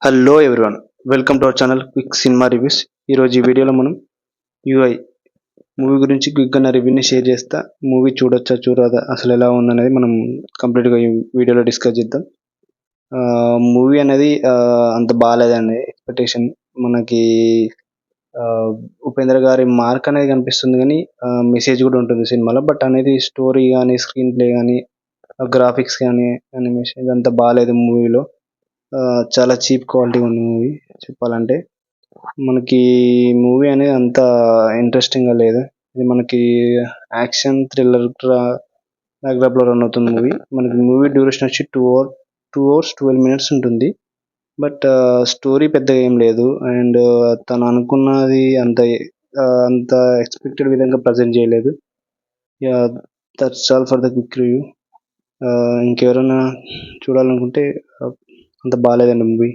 Hello everyone, welcome to our channel quick cinema reviews. ఈరోజు ఈ వీడియోలో మనం యూఐ మూవీ గురించి క్విక్గా రివ్యూని షేర్ చేస్తా. మూవీ చూడొచ్చా చూడదా, అసలు ఎలా ఉందనేది మనం కంప్లీట్గా ఈ వీడియోలో డిస్కస్ చేద్దాం. మూవీ అనేది అంత బాగాలేదండి. ఎక్స్పెక్టేషన్ మనకి ఉపేంద్ర గారి మార్క్ అనేది కనిపిస్తుంది, కానీ మెసేజ్ కూడా ఉంటుంది సినిమాలో. బట్ అనేది స్టోరీ కానీ, స్క్రీన్ ప్లే కానీ, గ్రాఫిక్స్ కానీ, అనిమేషన్ ఇదంతా బాగాలేదు మూవీలో. చాలా చీప్ క్వాలిటీ ఉంది మూవీ చెప్పాలంటే. మనకి మూవీ అనేది అంత ఇంట్రెస్టింగ్గా లేదు. ఇది మనకి యాక్షన్ థ్రిల్లర్ బ్యాక్డ్రాప్లో రన్ అవుతుంది మూవీ. మనకి మూవీ డ్యూరేషన్ వచ్చి 2 hours 12 minutes ఉంటుంది. బట్ స్టోరీ పెద్దగా ఏం లేదు. అండ్ తను అనుకున్నది అంత ఎక్స్పెక్టెడ్ విధంగా ప్రజెంట్ చేయలేదు. That's all for the quick review. ఇంకెవరైనా చూడాలనుకుంటే అంత బాగాలేదండి మూవీ.